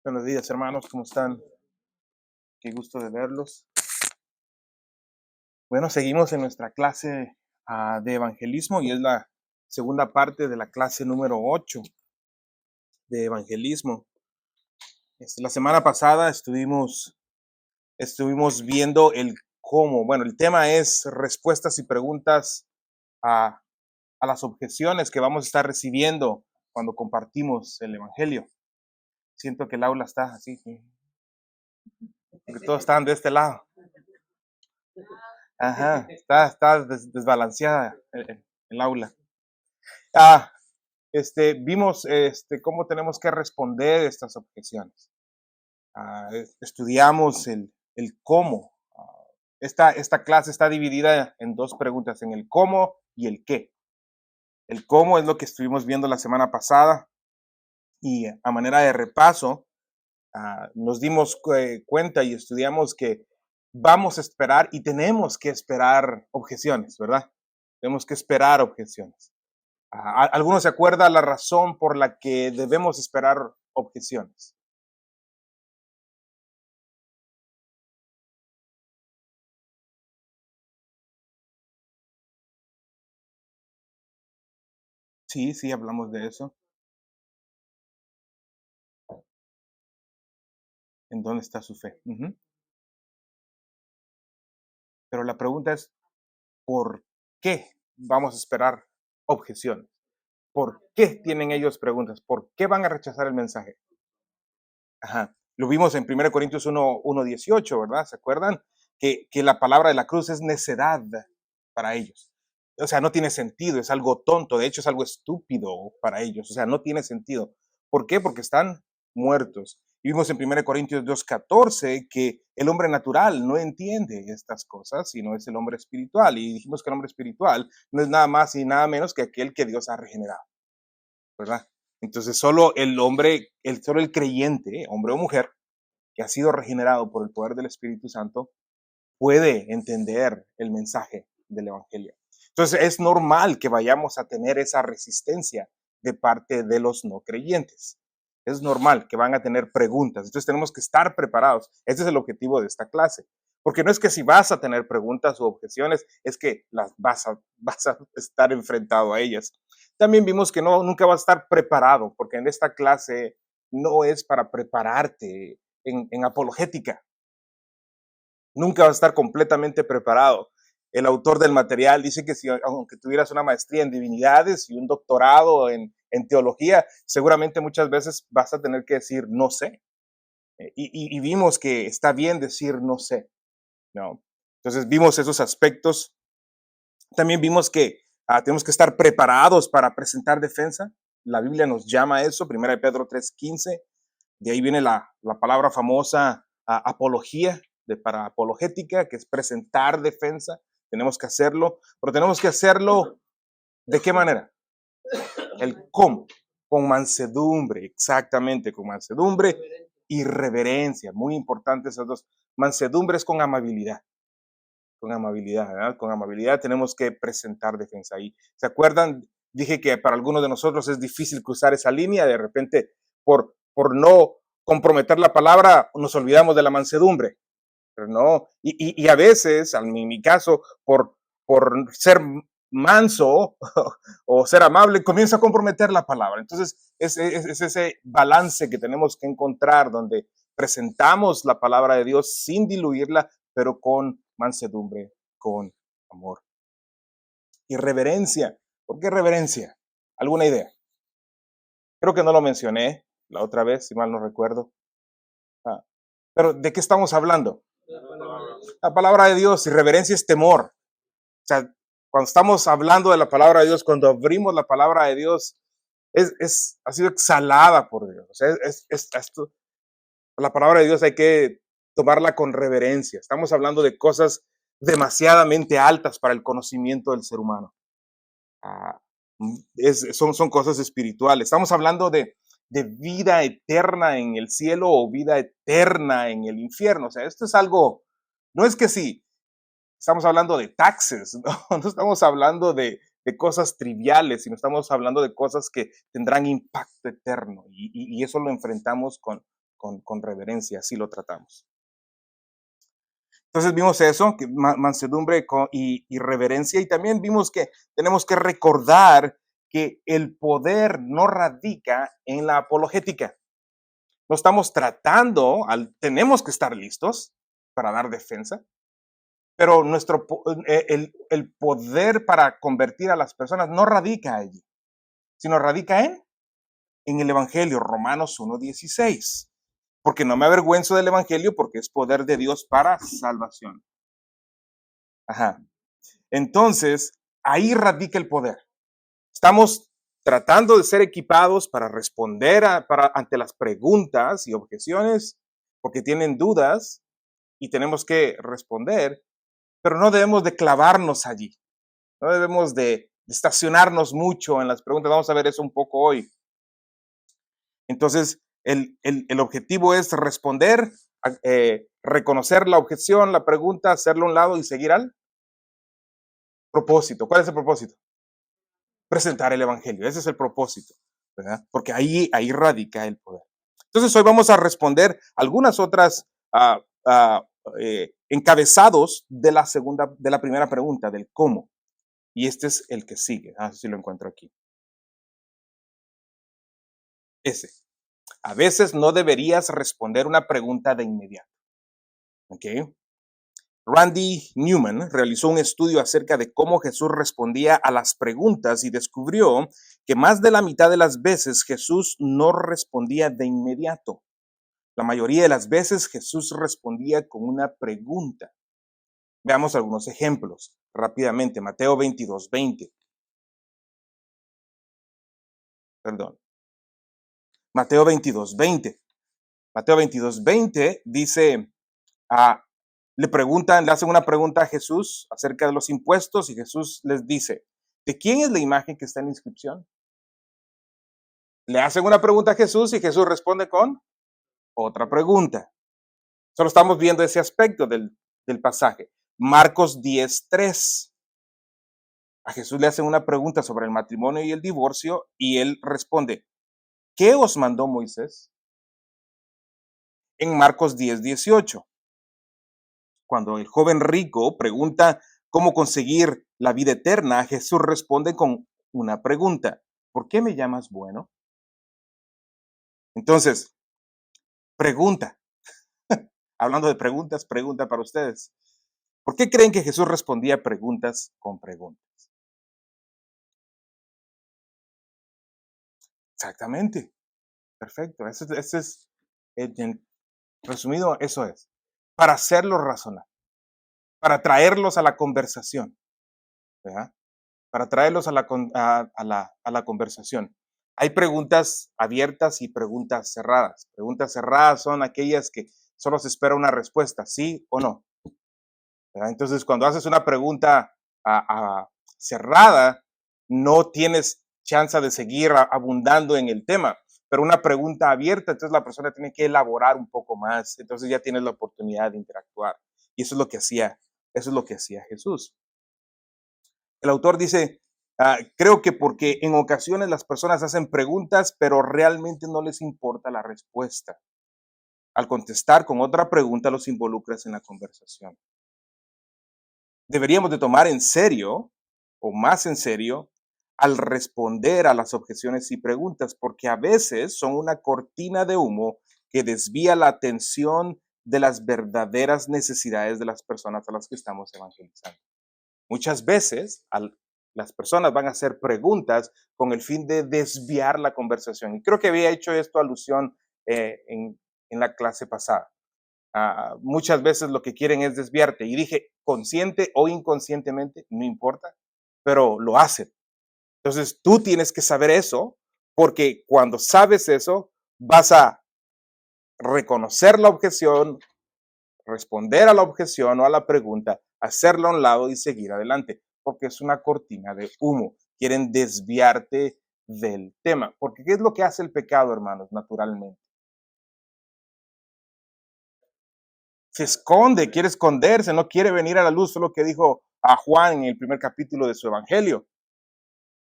Buenos días, hermanos, ¿cómo están? Qué gusto de verlos. Bueno, seguimos en nuestra clase de evangelismo y es la segunda parte de la clase número 8 de evangelismo. La semana pasada estuvimos viendo el cómo. Bueno, el tema es respuestas y preguntas a, a las objeciones que vamos a estar recibiendo cuando compartimos el evangelio. Siento que el aula está así, porque todos están de este lado. Ajá, está desbalanceada el aula. Ah, vimos cómo tenemos que responder estas objeciones. Estudiamos el cómo. Esta clase está dividida en dos preguntas, en el cómo y el qué. El cómo es lo que estuvimos viendo la semana pasada y a manera de repaso nos dimos cuenta y estudiamos que vamos a esperar y tenemos que esperar objeciones, ¿verdad? Tenemos que esperar objeciones. ¿Alguno se acuerda la razón por la que debemos esperar objeciones? Sí, sí, hablamos de eso. ¿En dónde está su fe? Ujú. Pero la pregunta es, ¿por qué vamos a esperar objeciones? ¿Por qué tienen ellos preguntas? ¿Por qué van a rechazar el mensaje? Ajá. Lo vimos en 1 Corintios 1:18, ¿verdad? ¿Se acuerdan? Que la palabra de la cruz es necedad para ellos. O sea, no tiene sentido, es algo tonto, de hecho es algo estúpido para ellos, o sea, no tiene sentido. ¿Por qué? Porque están muertos. Y vimos en 1 Corintios 2:14 que el hombre natural no entiende estas cosas, sino es el hombre espiritual. Y dijimos que el hombre espiritual no es nada más y nada menos que aquel que Dios ha regenerado, ¿verdad? Entonces solo el creyente, hombre o mujer, que ha sido regenerado por el poder del Espíritu Santo, puede entender el mensaje del Evangelio. Entonces es normal que vayamos a tener esa resistencia de parte de los no creyentes. Es normal que van a tener preguntas. Entonces tenemos que estar preparados. Ese es el objetivo de esta clase. Porque no es que si vas a tener preguntas o objeciones, es que vas a estar enfrentado a ellas. También vimos que nunca vas a estar preparado, porque en esta clase no es para prepararte en apologética. Nunca vas a estar completamente preparado. El autor del material dice que si, aunque tuvieras una maestría en divinidades y un doctorado en teología, seguramente muchas veces vas a tener que decir no sé. Y vimos que está bien decir no sé, ¿no? Entonces vimos esos aspectos. También vimos que tenemos que estar preparados para presentar defensa. La Biblia nos llama a eso, 1 Pedro 3:15. De ahí viene la palabra famosa apología, para apologética, que es presentar defensa. Tenemos que hacerlo, pero tenemos que hacerlo ¿de qué manera? El cómo, con mansedumbre, exactamente, con mansedumbre y reverencia, muy importante esas dos. Mansedumbre es con amabilidad, ¿verdad? Con amabilidad tenemos que presentar defensa ahí. ¿Se acuerdan? Dije que para algunos de nosotros es difícil cruzar esa línea, de repente por no comprometer la palabra nos olvidamos de la mansedumbre, pero no, y a veces, en mi caso, por ser manso o ser amable, comienza a comprometer la palabra. Entonces, es ese balance que tenemos que encontrar donde presentamos la palabra de Dios sin diluirla, pero con mansedumbre, con amor. Y reverencia. ¿Por qué reverencia? ¿Alguna idea? Creo que no lo mencioné la otra vez, si mal no recuerdo. Ah, pero ¿de qué estamos hablando? La palabra de Dios y reverencia es temor. O sea, cuando estamos hablando de la palabra de Dios, cuando abrimos la palabra de Dios, ha sido exhalada por Dios. O sea, la palabra de Dios hay que tomarla con reverencia. Estamos hablando de cosas demasiadamente altas para el conocimiento del ser humano. Ah, son cosas espirituales. Estamos hablando de vida eterna en el cielo o vida eterna en el infierno. O sea, esto es algo, no es que sí, estamos hablando de taxes, no estamos hablando de cosas triviales, sino estamos hablando de cosas que tendrán impacto eterno y eso lo enfrentamos con con reverencia, así lo tratamos. Entonces vimos eso, que mansedumbre y reverencia, y también vimos que tenemos que recordar que el poder no radica en la apologética. No estamos tratando, tenemos que estar listos para dar defensa, pero el poder para convertir a las personas no radica allí, sino radica en el Evangelio, Romanos 1:16. Porque no me avergüenzo del Evangelio porque es poder de Dios para salvación. Ajá. Entonces, ahí radica el poder. Estamos tratando de ser equipados para responder ante las preguntas y objeciones, porque tienen dudas y tenemos que responder, pero no debemos de clavarnos allí. No debemos de estacionarnos mucho en las preguntas. Vamos a ver eso un poco hoy. Entonces, el objetivo es responder, reconocer la objeción, la pregunta, hacerlo a un lado y seguir al propósito. ¿Cuál es el propósito? Presentar el Evangelio. Ese es el propósito, ¿verdad? Porque ahí radica el poder. Entonces, hoy vamos a responder algunas otras encabezados de la primera pregunta, del cómo. Y este es el que sigue. Si lo encuentro aquí. Ese. A veces no deberías responder una pregunta de inmediato. ¿Ok? Randy Newman realizó un estudio acerca de cómo Jesús respondía a las preguntas y descubrió que más de la mitad de las veces Jesús no respondía de inmediato. La mayoría de las veces Jesús respondía con una pregunta. Veamos algunos ejemplos rápidamente. Mateo 22:20. Perdón. Mateo 22:20. Mateo 22:20 dice, le hacen una pregunta a Jesús acerca de los impuestos y Jesús les dice, ¿de quién es la imagen que está en la inscripción? Le hacen una pregunta a Jesús y Jesús responde con otra pregunta. Solo estamos viendo ese aspecto del pasaje. Marcos 10:3. A Jesús le hacen una pregunta sobre el matrimonio y el divorcio y él responde, ¿qué os mandó Moisés? En Marcos 10:18. Cuando el joven rico pregunta cómo conseguir la vida eterna, Jesús responde con una pregunta. ¿Por qué me llamas bueno? Entonces, pregunta. Hablando de preguntas, pregunta para ustedes. ¿Por qué creen que Jesús respondía preguntas con preguntas? Exactamente. Perfecto. Ese es, resumido, eso es. Para hacerlos razonar, para traerlos a la conversación, ¿verdad? Para traerlos a la conversación. Hay preguntas abiertas y preguntas cerradas. Preguntas cerradas son aquellas que solo se espera una respuesta, sí o no. ¿Verdad? Entonces, cuando haces una pregunta cerrada, no tienes chance de seguir abundando en el tema. Pero una pregunta abierta, entonces la persona tiene que elaborar un poco más. Entonces ya tienes la oportunidad de interactuar. Y eso es lo que hacía Jesús. El autor dice, creo que porque en ocasiones las personas hacen preguntas, pero realmente no les importa la respuesta. Al contestar con otra pregunta, los involucras en la conversación. Deberíamos de tomar en serio, o más en serio, al responder a las objeciones y preguntas, porque a veces son una cortina de humo que desvía la atención de las verdaderas necesidades de las personas a las que estamos evangelizando. Muchas veces las personas van a hacer preguntas con el fin de desviar la conversación. Y creo que había hecho esto alusión en la clase pasada. Muchas veces lo que quieren es desviarte. Y dije, consciente o inconscientemente, no importa, pero lo hacen. Entonces tú tienes que saber eso, porque cuando sabes eso, vas a reconocer la objeción, responder a la objeción o a la pregunta, hacerla a un lado y seguir adelante, porque es una cortina de humo. Quieren desviarte del tema, porque ¿qué es lo que hace el pecado, hermanos, naturalmente? Se esconde, quiere esconderse, no quiere venir a la luz, solo que dijo a Juan en el primer capítulo de su evangelio.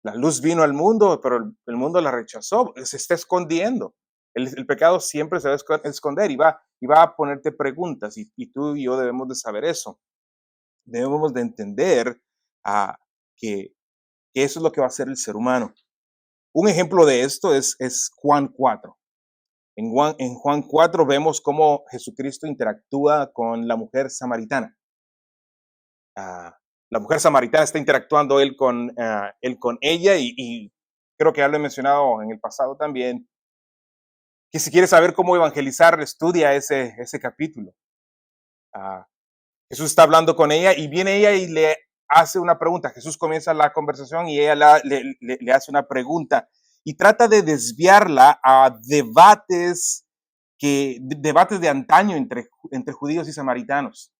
La luz vino al mundo, pero el mundo la rechazó, se está escondiendo. El pecado siempre se va a esconder y va a ponerte preguntas y tú y yo debemos de saber eso. Debemos de entender ah, que, que eso es lo que va a hacer el ser humano. Un ejemplo de esto es Juan 4. En Juan 4 vemos cómo Jesucristo interactúa con la mujer samaritana. Ah, la mujer samaritana está interactuando él con ella y creo que ya lo he mencionado en el pasado también, que si quieres saber cómo evangelizar, estudia ese capítulo. Ah, Jesús está hablando con ella y viene ella y le hace una pregunta. Jesús comienza la conversación y ella le hace una pregunta y trata de desviarla a debates de antaño entre judíos y samaritanos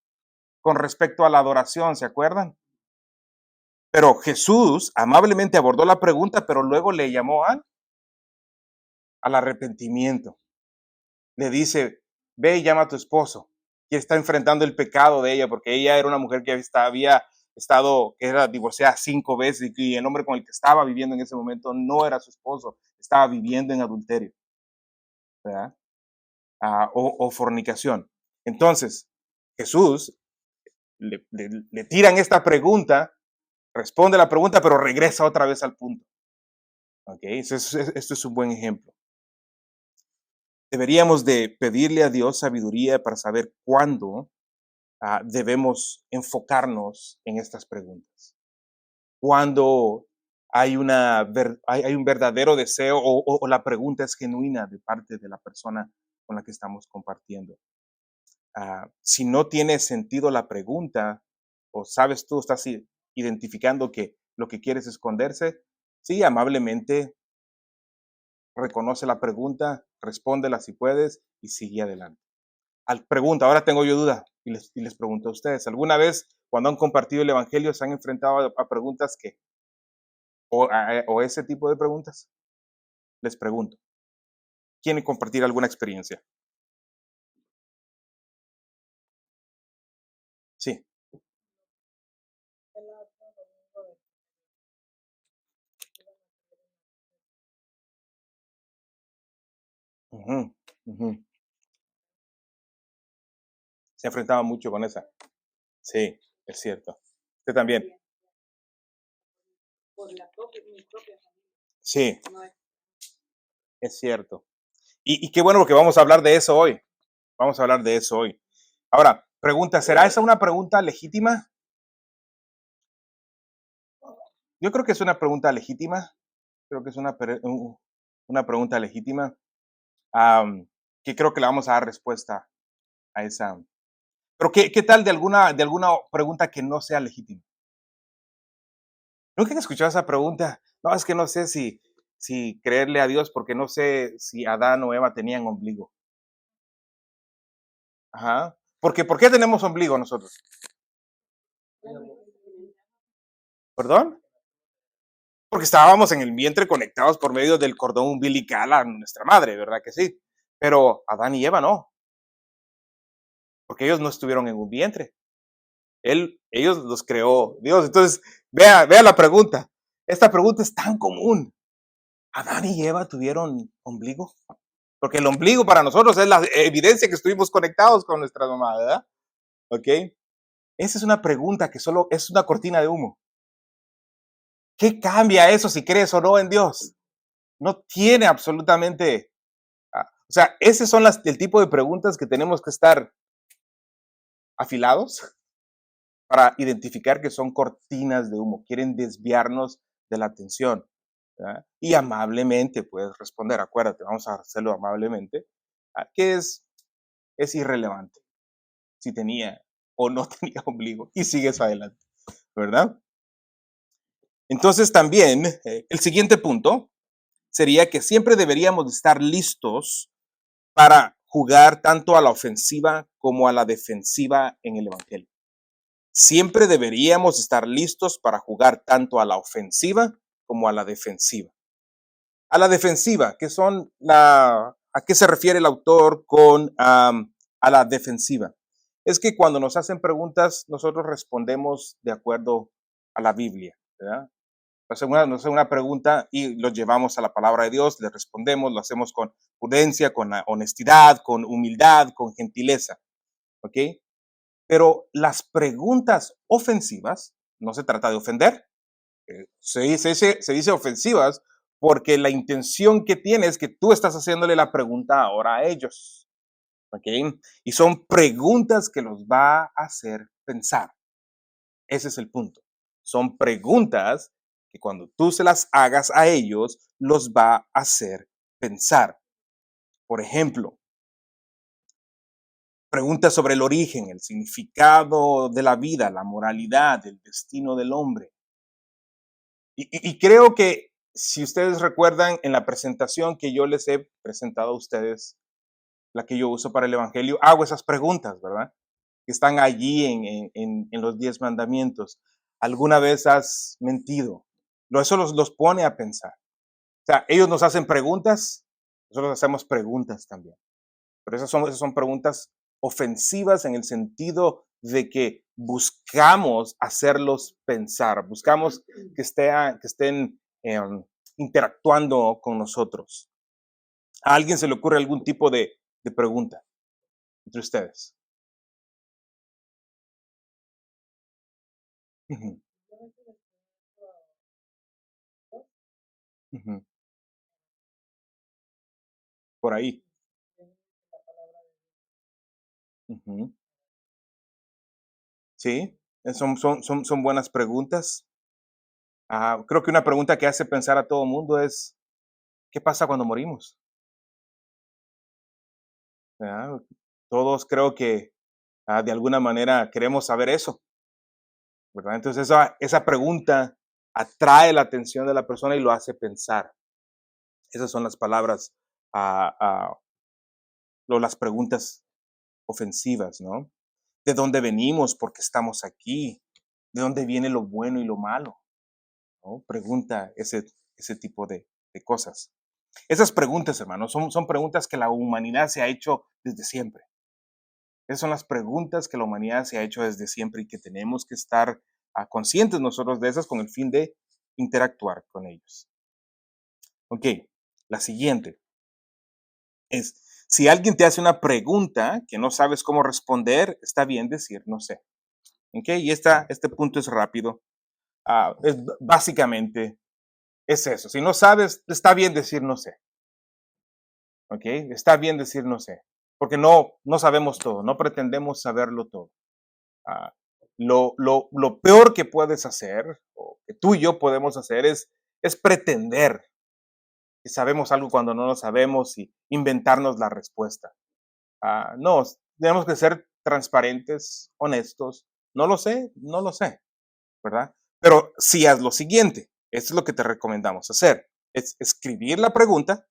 con respecto a la adoración, ¿se acuerdan? Pero Jesús amablemente abordó la pregunta, pero luego le llamó al arrepentimiento. Le dice, ve y llama a tu esposo, que está enfrentando el pecado de ella, porque ella era una mujer que había estado, que era divorciada 5 veces y el hombre con el que estaba viviendo en ese momento no era su esposo, estaba viviendo en adulterio, ¿verdad? O fornicación. Entonces, Jesús le tiran esta pregunta, responde la pregunta, pero regresa otra vez al punto. ¿Ok? Esto es un buen ejemplo. Deberíamos de pedirle a Dios sabiduría para saber cuándo debemos enfocarnos en estas preguntas. Cuando hay un verdadero deseo o la pregunta es genuina de parte de la persona con la que estamos compartiendo. Si no tiene sentido la pregunta o sabes tú, estás identificando que lo que quieres es esconderse, sí, amablemente reconoce la pregunta, respóndela si puedes y sigue adelante. Pregunta, ahora tengo yo duda y les pregunto a ustedes, ¿alguna vez cuando han compartido el Evangelio se han enfrentado a preguntas o ese tipo de preguntas? Les pregunto, ¿quieren compartir alguna experiencia? Sí. Ujú, ujú. Se enfrentaba mucho con esa. Sí, es cierto. Usted también. Sí, es cierto. Y qué bueno porque vamos a hablar de eso hoy. Vamos a hablar de eso hoy. Ahora, pregunta, ¿será esa una pregunta legítima? Yo creo que es una pregunta legítima. Creo que es una pregunta legítima, que creo que le vamos a dar respuesta a esa. Pero ¿qué tal de alguna pregunta que no sea legítima? ¿Nunca han escuchado esa pregunta? No, es que no sé si creerle a Dios porque no sé si Adán o Eva tenían ombligo. Ajá. Porque, ¿por qué tenemos ombligo nosotros? ¿Perdón? Porque estábamos en el vientre conectados por medio del cordón umbilical a nuestra madre, ¿verdad que sí? Pero Adán y Eva no, porque ellos no estuvieron en un vientre. Ellos los creó Dios. Entonces, vea la pregunta. Esta pregunta es tan común. ¿Adán y Eva tuvieron ombligo? Porque el ombligo para nosotros es la evidencia que estuvimos conectados con nuestra mamá, ¿verdad? ¿Ok? Esa es una pregunta que solo es una cortina de humo. ¿Qué cambia eso si crees o no en Dios? No tiene absolutamente. O sea, esas son el tipo de preguntas que tenemos que estar afilados para identificar que son cortinas de humo, quieren desviarnos de la atención. ¿Verdad? Y amablemente puedes responder, acuérdate, vamos a hacerlo amablemente, que es irrelevante si tenía o no tenía ombligo y sigues adelante, ¿verdad? Entonces también el siguiente punto sería que siempre deberíamos estar listos para jugar tanto a la ofensiva como a la defensiva en el Evangelio. Siempre deberíamos estar listos para jugar tanto a la ofensiva como a la defensiva. A la defensiva, ¿a qué se refiere el autor con a la defensiva? Es que cuando nos hacen preguntas, nosotros respondemos de acuerdo a la Biblia, ¿verdad? Nos hacen una pregunta y lo llevamos a la palabra de Dios, le respondemos, lo hacemos con prudencia, con honestidad, con humildad, con gentileza, ¿ok? Pero las preguntas ofensivas, no se trata de ofender, se dice ofensivas porque la intención que tiene es que tú estás haciéndole la pregunta ahora a ellos, ¿ok? Y son preguntas que los va a hacer pensar. Ese es el punto. Son preguntas que cuando tú se las hagas a ellos, los va a hacer pensar. Por ejemplo, preguntas sobre el origen, el significado de la vida, la moralidad, el destino del hombre. Y creo que si ustedes recuerdan en la presentación que yo les he presentado a ustedes, la que yo uso para el Evangelio, hago esas preguntas, ¿verdad? Que están allí en los 10 mandamientos. ¿Alguna vez has mentido? Eso los pone a pensar. O sea, ellos nos hacen preguntas, nosotros hacemos preguntas también. Pero esas son preguntas ofensivas en el sentido de que buscamos hacerlos pensar, buscamos que estén interactuando con nosotros. ¿A alguien se le ocurre algún tipo de pregunta entre ustedes? Ujú, ujú, por ahí. Ujú. Sí, son buenas preguntas. Creo que una pregunta que hace pensar a todo mundo es, ¿qué pasa cuando morimos? ¿Verdad? Todos creo que de alguna manera queremos saber eso, ¿verdad? Entonces esa pregunta atrae la atención de la persona y lo hace pensar. Esas son las palabras, ah, ah, las preguntas ofensivas, ¿no? ¿De dónde venimos? ¿Por qué estamos aquí? ¿De dónde viene lo bueno y lo malo? ¿No? Pregunta ese tipo de cosas. Esas preguntas, hermanos, son preguntas que la humanidad se ha hecho desde siempre. Esas son las preguntas que la humanidad se ha hecho desde siempre y que tenemos que estar conscientes nosotros de esas con el fin de interactuar con ellos. Ok, la siguiente es, si alguien te hace una pregunta que no sabes cómo responder, está bien decir no sé. Ok, y este punto es rápido. Básicamente es eso. Si no sabes, está bien decir no sé. Ok, está bien decir no sé. Porque no sabemos todo, no pretendemos saberlo todo. Ah, lo peor que puedes hacer, o que tú y yo podemos hacer, es pretender que sabemos algo cuando no lo sabemos y inventarnos la respuesta. No, tenemos que ser transparentes, honestos. No lo sé, ¿verdad? Pero sí haz lo siguiente, esto es lo que te recomendamos hacer, es escribir la pregunta,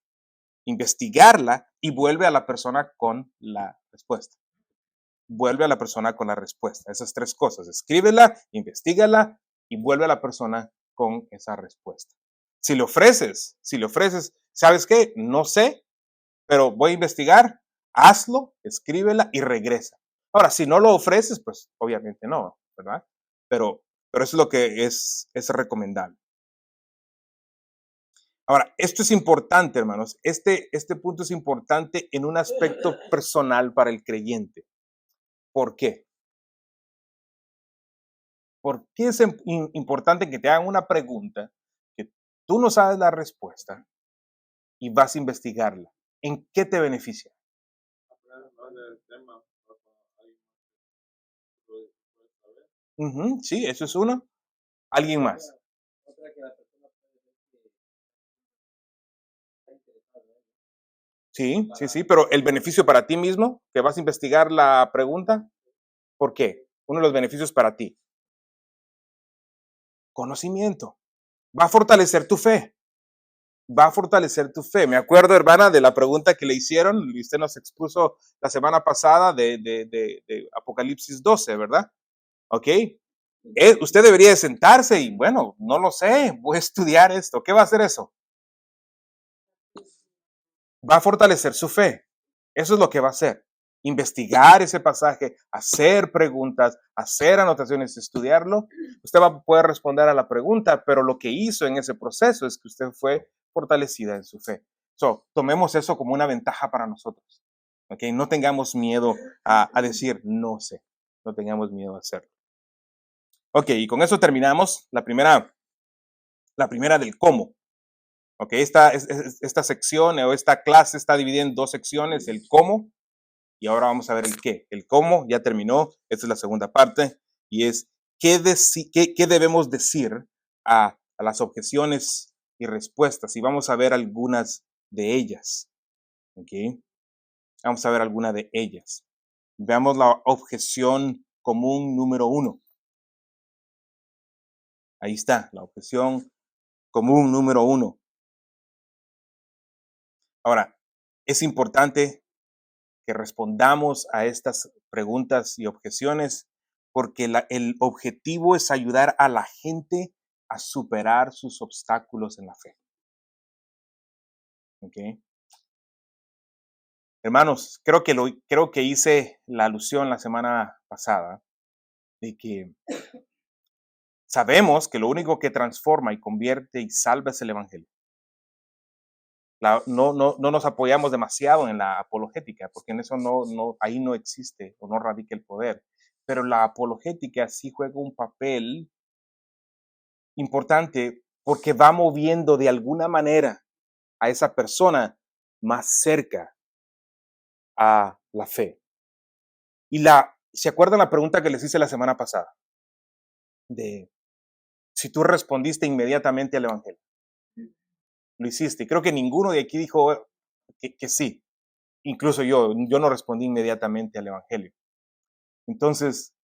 investigarla y vuelve a la persona con la respuesta. Vuelve a la persona con la respuesta. Esas tres cosas. Escríbela, investigala y vuelve a la persona con esa respuesta. Si le ofreces, ¿sabes qué? No sé, pero voy a investigar, hazlo, escríbela y regresa. Ahora, si no lo ofreces, pues obviamente no, ¿verdad? Pero eso es lo que es recomendable. Ahora, esto es importante, hermanos. Este punto es importante en un aspecto personal para el creyente. ¿Por qué? ¿Por qué es importante que te hagan una pregunta que tú no sabes la respuesta y vas a investigarla? ¿En qué te beneficia? Ujú, sí, eso es uno. ¿Alguien más? Sí, sí, sí, pero el beneficio para ti mismo, que vas a investigar la pregunta, ¿por qué? Uno de los beneficios para ti, conocimiento. Va a fortalecer tu fe, va a fortalecer tu fe. Me acuerdo, hermana, de la pregunta que le hicieron, y usted nos expuso la semana pasada de Apocalipsis 12, ¿verdad? ¿Ok? Usted debería de sentarse y, bueno, no lo sé, voy a estudiar esto. ¿Qué va a hacer eso? Va a fortalecer su fe. Eso es lo que va a hacer. investigar ese pasaje, hacer preguntas, hacer anotaciones, estudiarlo, usted va a poder responder a la pregunta, pero lo que hizo en ese proceso es que usted fue fortalecida en su fe. Tomemos eso como una ventaja para nosotros. ¿Okay? No tengamos miedo a decir no sé, no tengamos miedo a hacerlo. Ok, y con eso terminamos la primera del cómo. Ok, esta sección o esta clase está dividida en dos secciones, el cómo, y ahora vamos a ver el qué. El cómo ya terminó, esta es la segunda parte, y es qué debemos decir a las objeciones y respuestas, y vamos a ver algunas de ellas. Ok, vamos a ver alguna de ellas. Veamos la objeción común número 1. Ahí está, la objeción común número 1. Ahora, es importante que respondamos a estas preguntas y objeciones porque el objetivo es ayudar a la gente a superar sus obstáculos en la fe. ¿Okay? Hermanos, creo que hice la alusión la semana pasada de que sabemos que lo único que transforma y convierte y salva es el Evangelio. No nos apoyamos demasiado en la apologética, porque en eso ahí no existe o no radica el poder. Pero la apologética sí juega un papel importante porque va moviendo de alguna manera a esa persona más cerca a la fe. ¿Se acuerdan la pregunta que les hice la semana pasada? De si tú respondiste inmediatamente al Evangelio. Lo hiciste. Creo que ninguno de aquí dijo que sí. Incluso yo no respondí inmediatamente al Evangelio. Entonces,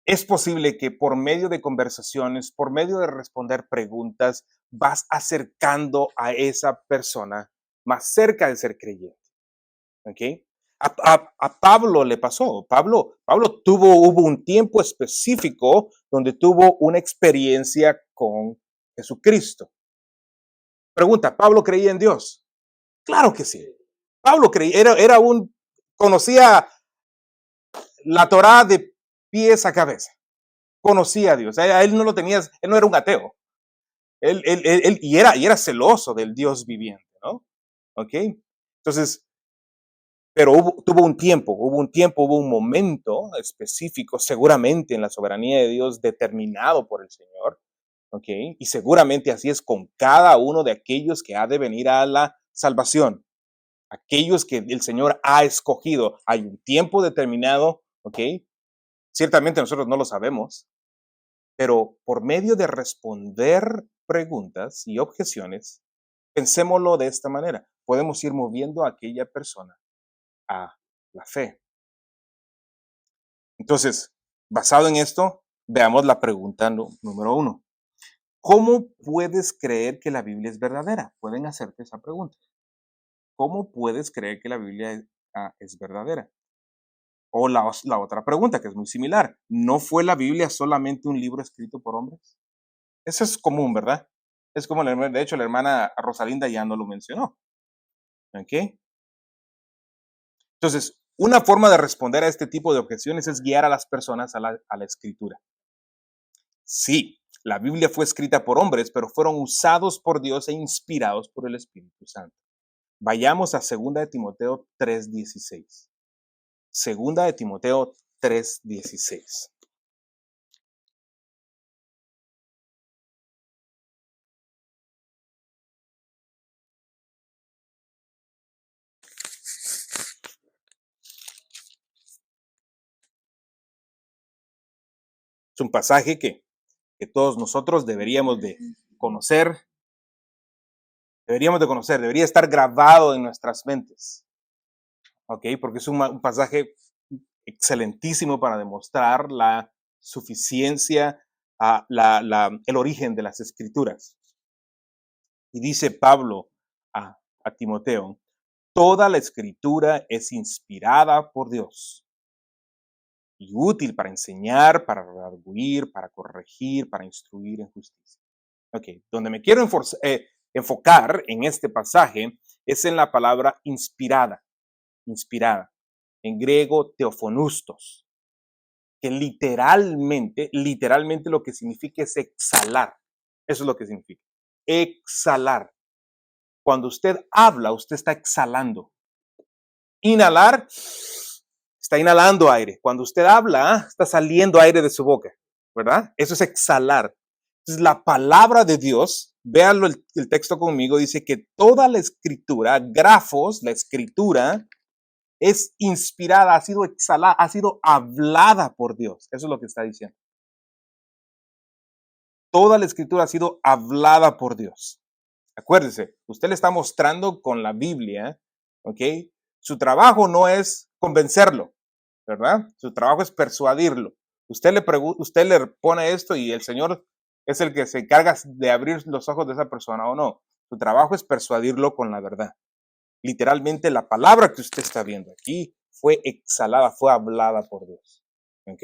es posible que por medio de conversaciones, por medio de responder preguntas, vas acercando a esa persona más cerca de ser creyente. ¿Ok? A Pablo le pasó. Pablo hubo un tiempo específico donde tuvo una experiencia con Jesucristo. Pregunta, ¿Pablo creía en Dios? Claro que sí. Pablo creía, conocía la Torá de pies a cabeza. Conocía a Dios. A él no lo tenías, él no era un ateo. Y era celoso del Dios viviente, ¿no? ¿Ok? Entonces, pero hubo un momento específico, seguramente en la soberanía de Dios determinado por el Señor, ¿ok? Y seguramente así es con cada uno de aquellos que ha de venir a la salvación, aquellos que el Señor ha escogido. Hay un tiempo determinado, ¿ok? Ciertamente nosotros no lo sabemos, pero por medio de responder preguntas y objeciones, pensémoslo de esta manera, podemos ir moviendo a aquella persona a la fe. Entonces, basado en esto, veamos la pregunta número 1. ¿Cómo puedes creer que la Biblia es verdadera? Pueden hacerte esa pregunta. ¿Cómo puedes creer que la Biblia es verdadera? O la otra pregunta, que es muy similar. ¿No fue la Biblia solamente un libro escrito por hombres? Eso es común, ¿verdad? Es como, de hecho, la hermana Rosalinda ya no lo mencionó. ¿Ok? Entonces, una forma de responder a este tipo de objeciones es guiar a las personas a la escritura. Sí, la Biblia fue escrita por hombres, pero fueron usados por Dios e inspirados por el Espíritu Santo. Vayamos a 2 de Timoteo 3:16. 2 de Timoteo 3:16. Es un pasaje que todos nosotros deberíamos de conocer, debería estar grabado en nuestras mentes. ¿Ok? Porque es un pasaje excelentísimo para demostrar la suficiencia, el origen de las escrituras. Y dice Pablo a Timoteo, toda la escritura es inspirada por Dios y útil para enseñar, para redarguir, para corregir, para instruir en justicia. Ok, donde me quiero enfocar en este pasaje es en la palabra inspirada, inspirada. en griego teofonustos, que literalmente lo que significa es exhalar. Eso es lo que significa. Exhalar. Cuando usted habla, usted está exhalando. Inhalar, está inhalando aire. Cuando usted habla, está saliendo aire de su boca, ¿verdad? Eso es exhalar. Entonces, la palabra de Dios, véanlo el texto conmigo, dice que toda la escritura, grafos, la escritura, es inspirada, ha sido exhalada, ha sido hablada por Dios. Eso es lo que está diciendo. Toda la escritura ha sido hablada por Dios. Acuérdese, usted le está mostrando con la Biblia, ¿ok? Su trabajo no es convencerlo, ¿verdad? Su trabajo es persuadirlo. Usted le pone esto y el Señor es el que se encarga de abrir los ojos de esa persona o no. Su trabajo es persuadirlo con la verdad. Literalmente la palabra que usted está viendo aquí fue exhalada, fue hablada por Dios. ¿Ok?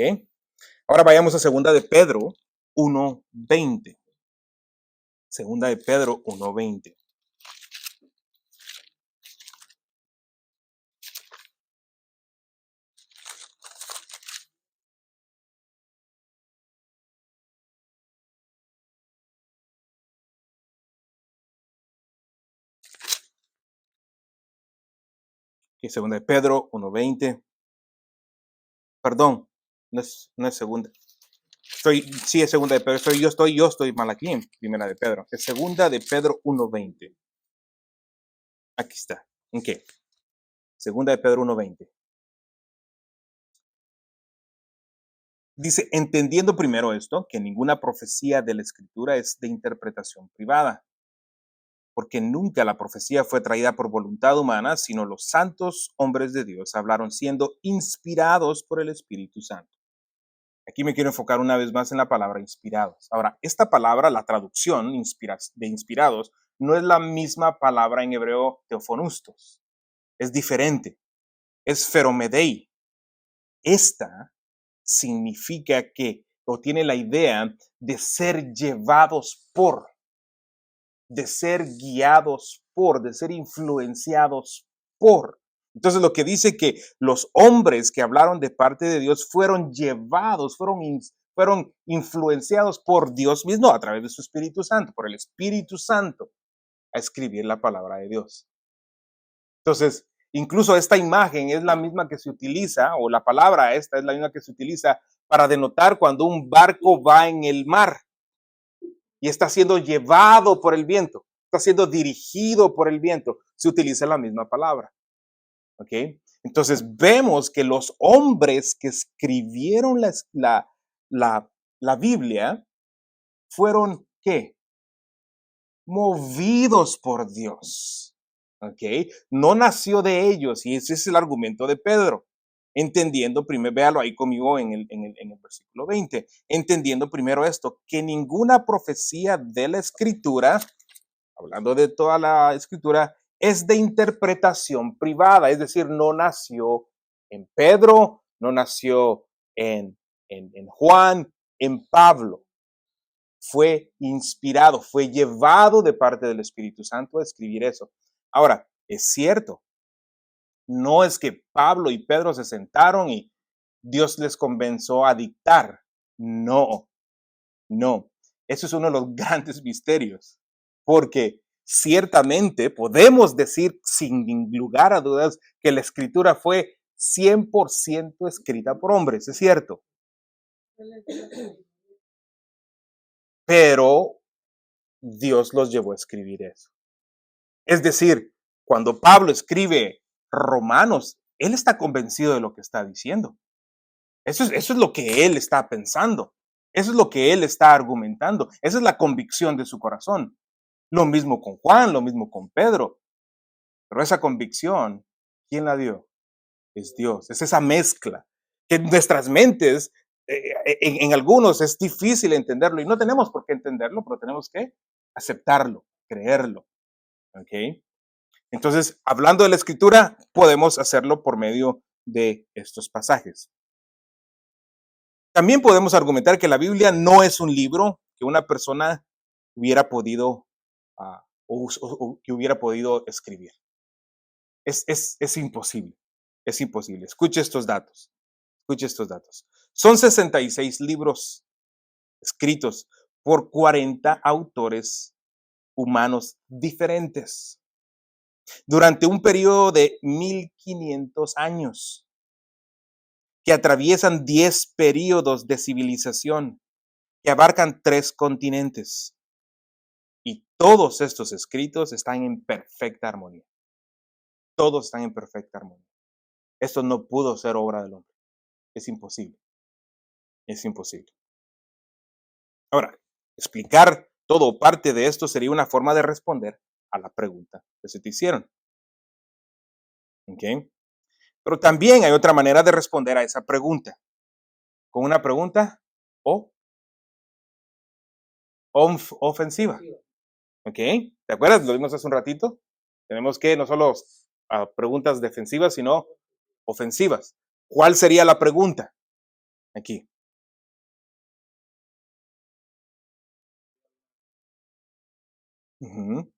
Ahora vayamos a segunda de Pedro 1:20. Segunda de Pedro 1:20. Y segunda de Pedro 1:20. Perdón, no es segunda. Sí, es segunda de Pedro. Yo estoy mal aquí en primera de Pedro. Es segunda de Pedro 1:20. Aquí está. ¿En qué? Segunda de Pedro 1:20. Dice, entendiendo primero esto, que ninguna profecía de la Escritura es de interpretación privada, porque nunca la profecía fue traída por voluntad humana, sino los santos hombres de Dios hablaron siendo inspirados por el Espíritu Santo. Aquí me quiero enfocar una vez más en la palabra inspirados. Ahora, esta palabra, la traducción de inspirados, no es la misma palabra en hebreo teofonustos. Es diferente. Es feromedei. Esta significa que, o tiene la idea de ser llevados por, de ser guiados por, de ser influenciados por. Entonces lo que dice que los hombres que hablaron de parte de Dios fueron llevados, fueron influenciados por Dios mismo a través de su Espíritu Santo, por el Espíritu Santo, a escribir la palabra de Dios. Entonces, incluso esta imagen es la misma que se utiliza, o la palabra esta es la misma que se utiliza para denotar cuando un barco va en el mar y está siendo llevado por el viento, está siendo dirigido por el viento. Se utiliza la misma palabra. ¿Ok? Entonces vemos que los hombres que escribieron la Biblia fueron, ¿qué? Movidos por Dios. ¿Ok? No nació de ellos, y ese es el argumento de Pedro. Entendiendo primero, véalo ahí conmigo en el versículo 20, entendiendo primero esto, que ninguna profecía de la Escritura, hablando de toda la Escritura, es de interpretación privada, es decir, no nació en Pedro, no nació en Juan, en Pablo. Fue inspirado, fue llevado de parte del Espíritu Santo a escribir eso. Ahora, es cierto, no es que Pablo y Pedro se sentaron y Dios les comenzó a dictar. No, no. Eso es uno de los grandes misterios, porque ciertamente podemos decir sin lugar a dudas que la escritura fue 100% escrita por hombres, es cierto. Pero Dios los llevó a escribir eso. Es decir, cuando Pablo escribe Romanos, él está convencido de lo que está diciendo. Eso es lo que él está pensando. Eso es lo que él está argumentando. Esa es la convicción de su corazón. Lo mismo con Juan, lo mismo con Pedro. Pero esa convicción, ¿quién la dio? Es Dios. Es esa mezcla que en nuestras mentes, en algunos es difícil entenderlo y no tenemos por qué entenderlo, pero tenemos que aceptarlo, creerlo. ¿Ok? Entonces, hablando de la escritura, podemos hacerlo por medio de estos pasajes. También podemos argumentar que la Biblia no es un libro que una persona hubiera podido o que hubiera podido escribir. Es imposible. Es imposible. Escuche estos datos. Escuche estos datos. Son 66 libros escritos por 40 autores humanos diferentes durante un periodo de 1500 años que atraviesan 10 períodos de civilización que abarcan 3 continentes. Y todos estos escritos están en perfecta armonía. Todos están en perfecta armonía. Esto no pudo ser obra del hombre. Es imposible. Es imposible. Ahora, explicar todo o parte de esto sería una forma de responder a la pregunta que se te hicieron. ¿Ok? Pero también hay otra manera de responder a esa pregunta. Con una pregunta o ofensiva. ¿Ok? ¿Te acuerdas? Lo vimos hace un ratito. Tenemos que no solo preguntas defensivas, sino ofensivas. ¿Cuál sería la pregunta? Aquí. Ujú.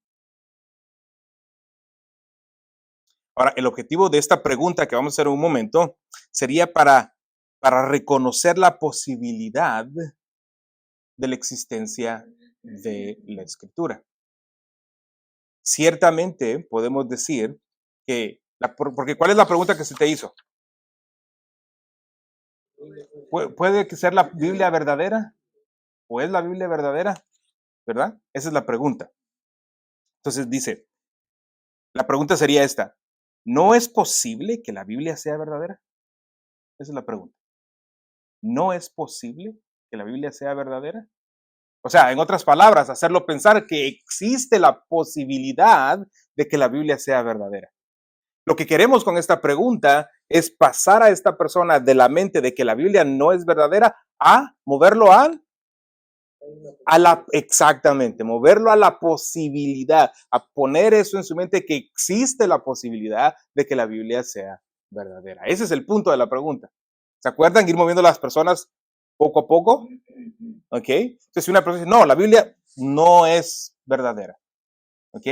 Ahora, el objetivo de esta pregunta que vamos a hacer en un momento sería para reconocer la posibilidad de la existencia de la escritura. Ciertamente podemos decir que, porque ¿cuál es la pregunta que se te hizo? ¿Puede que sea la Biblia verdadera? ¿O es la Biblia verdadera? ¿Verdad? Esa es la pregunta. Entonces dice, la pregunta sería esta, ¿no es posible que la Biblia sea verdadera? Esa es la pregunta. ¿No es posible que la Biblia sea verdadera? O sea, en otras palabras, hacerlo pensar que existe la posibilidad de que la Biblia sea verdadera. Lo que queremos con esta pregunta es pasar a esta persona de la mente de que la Biblia no es verdadera a moverlo exactamente, moverlo a la posibilidad, a poner eso en su mente que existe la posibilidad de que la Biblia sea verdadera. Ese es el punto de la pregunta. ¿Se acuerdan? Ir moviendo a las personas poco a poco. ¿Ok? Entonces, si una persona dice, no, la Biblia no es verdadera. ¿Ok?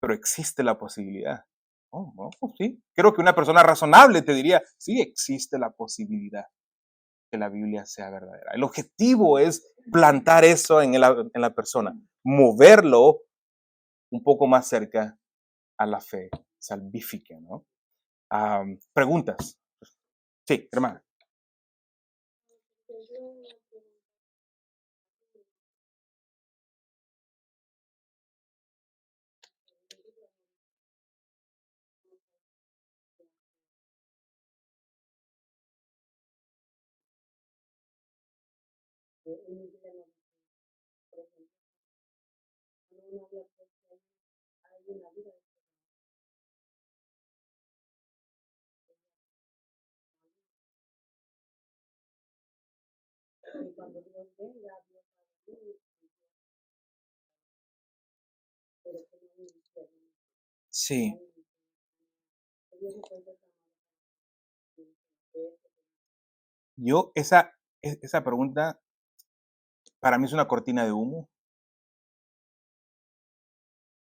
Pero existe la posibilidad. Oh, no, pues sí. Creo que una persona razonable te diría, sí, existe la posibilidad que la Biblia sea verdadera. El objetivo es plantar eso en la persona, moverlo un poco más cerca a la fe salvífica, ¿no? Preguntas. Sí, hermana. Sí, yo esa pregunta para mí es una cortina de humo,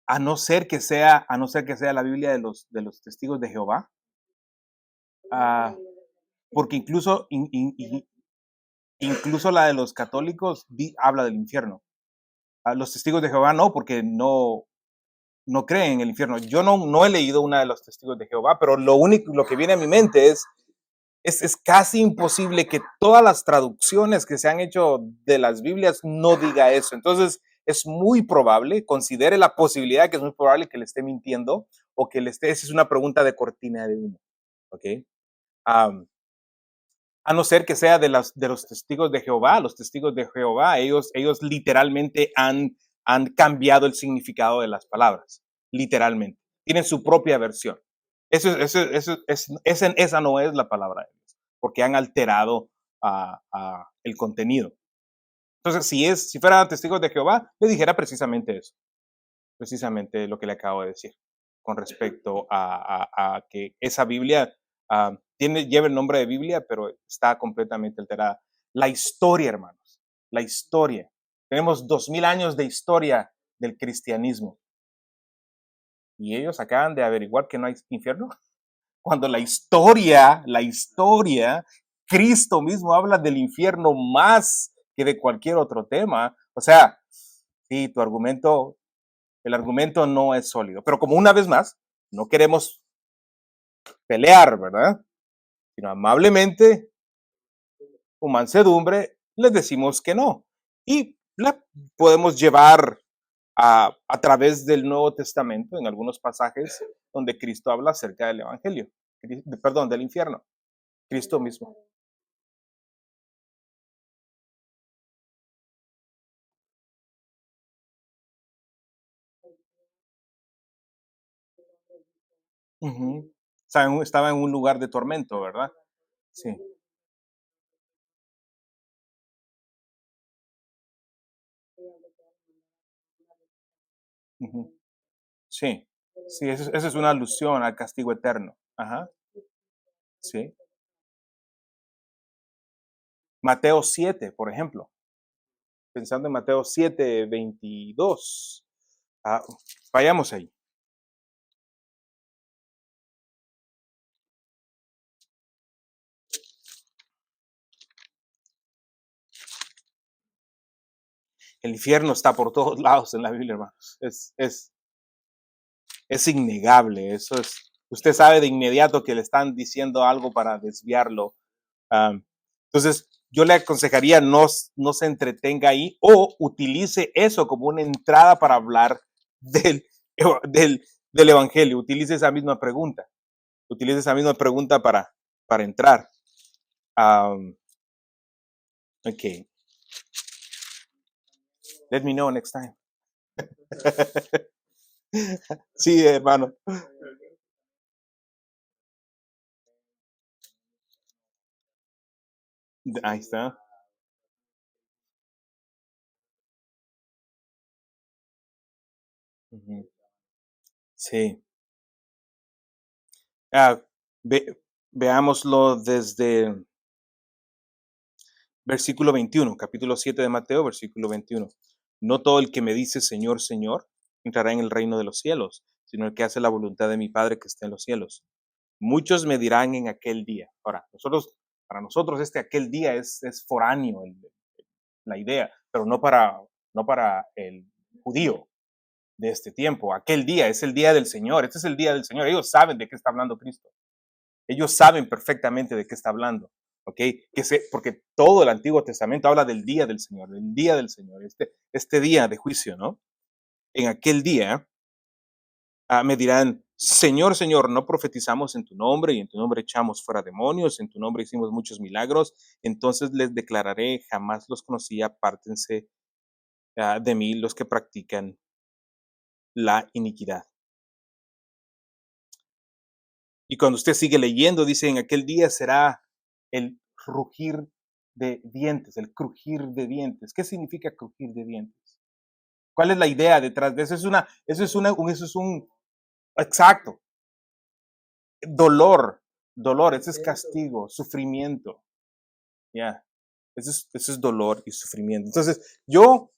a no ser que sea la Biblia de los testigos de Jehová, ah, porque incluso la de los católicos habla del infierno. Los testigos de Jehová no, porque no creen en el infierno. Yo no he leído una de los testigos de Jehová, pero lo que viene a mi mente es casi imposible que todas las traducciones que se han hecho de las Biblias no diga eso. Entonces, es muy probable, considere la posibilidad que es muy probable que le esté mintiendo o que esa es una pregunta de cortina de humo. ¿Ok? Am, a no ser que sea de los testigos de Jehová. Los testigos de Jehová, ellos literalmente han cambiado el significado de las palabras, literalmente. Tienen su propia versión. Esa no es la palabra de Dios, porque han alterado el contenido. Entonces, si fuera testigos de Jehová, le dijera precisamente eso, precisamente lo que le acabo de decir, con respecto a que esa Biblia lleva el nombre de Biblia, pero está completamente alterada. La historia, hermanos, la historia. Tenemos 2000 años de historia del cristianismo y ellos acaban de averiguar que no hay infierno. cuando la historia, Cristo mismo habla del infierno más que de cualquier otro tema. O sea, sí, el argumento no es sólido. Pero como una vez más, no queremos pelear, ¿verdad? Sino amablemente, con mansedumbre, les decimos que no. Y la podemos llevar a través del Nuevo Testamento, en algunos pasajes donde Cristo habla acerca del Evangelio, perdón, del infierno, Cristo mismo. Ujú. Estaba en un lugar de tormento, ¿verdad? Sí. Ujú. Sí. Sí, eso es una alusión al castigo eterno. Ajá. Sí. Mateo 7, por ejemplo. Pensando en Mateo 7, 22. Ah, vayamos ahí. El infierno está por todos lados en la Biblia, hermanos. Es innegable. Eso es. Usted sabe de inmediato que le están diciendo algo para desviarlo. Am, entonces, yo le aconsejaría no se entretenga ahí o utilice eso como una entrada para hablar del, del Evangelio. Utilice esa misma pregunta. Utilice esa misma pregunta para entrar. Um, ok. Let me know next time. Sí, hermano. Ahí está. Ujú. Sí. Ah, ve- veámoslo desde versículo 21, capítulo 7 de Mateo, versículo 21. No todo el que me dice Señor, Señor, entrará en el reino de los cielos, sino el que hace la voluntad de mi Padre que está en los cielos. Muchos me dirán en aquel día. Ahora, para nosotros aquel día es foráneo la idea, pero no para el judío de este tiempo. Aquel día es el día del Señor, este es el día del Señor. Ellos saben de qué está hablando Cristo. Ellos saben perfectamente de qué está hablando, ¿ok? Porque todo el Antiguo Testamento habla del día del Señor, este día de juicio, ¿no? En aquel día me dirán, Señor, Señor, no profetizamos en tu nombre y en tu nombre echamos fuera demonios, en tu nombre hicimos muchos milagros, entonces les declararé, jamás los conocí, apártense de mí los que practican la iniquidad. Y cuando usted sigue leyendo, dice, en aquel día será el rugir de dientes, el crujir de dientes. ¿Qué significa crujir de dientes? ¿Cuál es la idea detrás de eso? Eso es un, exacto, dolor, ese es castigo, sufrimiento, ya, eso es dolor y sufrimiento. Entonces, yo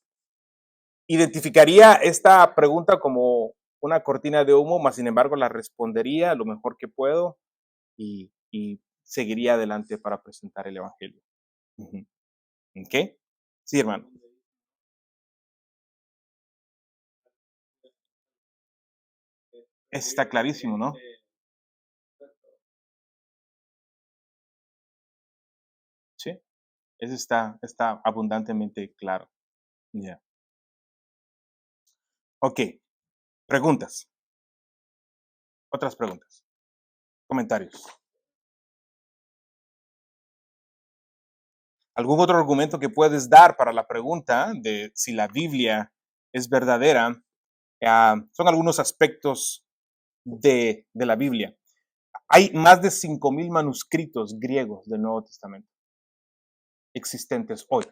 identificaría esta pregunta como una cortina de humo, más sin embargo la respondería lo mejor que puedo y seguiría adelante para presentar el Evangelio. Ujú. ¿Ok? Sí, hermano. Está clarísimo, ¿no? Sí, eso está abundantemente claro. Ya. Ok, preguntas. Otras preguntas. Comentarios. ¿Algún otro argumento que puedes dar para la pregunta de si la Biblia es verdadera? Son algunos aspectos de la Biblia. Hay más de 5.000 manuscritos griegos del Nuevo Testamento existentes hoy.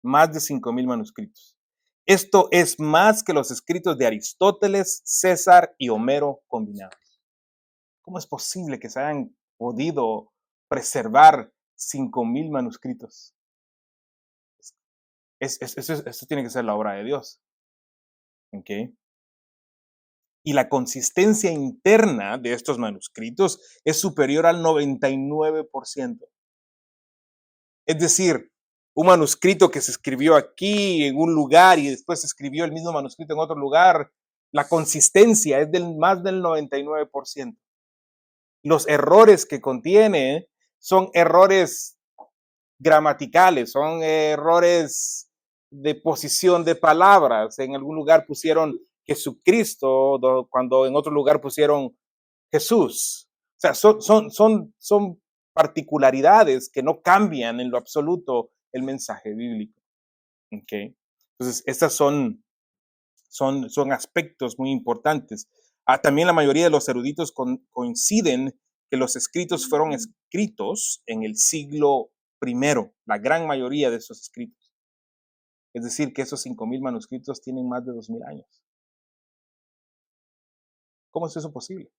Más de 5.000 manuscritos. Esto es más que los escritos de Aristóteles, César y Homero combinados. ¿Cómo es posible que se hayan podido preservar 5.000 manuscritos? Eso tiene que ser la obra de Dios. ¿Ok? y la consistencia interna de estos manuscritos es superior al 99%. Es decir, un manuscrito que se escribió aquí en un lugar y después se escribió el mismo manuscrito en otro lugar, la consistencia es del más del 99%. Los errores que contiene son errores gramaticales, son errores de posición de palabras. En algún lugar pusieron Jesucristo, cuando en otro lugar pusieron Jesús. O sea, son particularidades que no cambian en lo absoluto el mensaje bíblico. ¿Okay? Entonces, estas son aspectos muy importantes. También la mayoría de los eruditos coinciden que los escritos fueron escritos en el siglo primero, la gran mayoría de esos escritos. Es decir, que esos 5,000 manuscritos tienen más de 2,000 años. ¿Cómo es eso posible?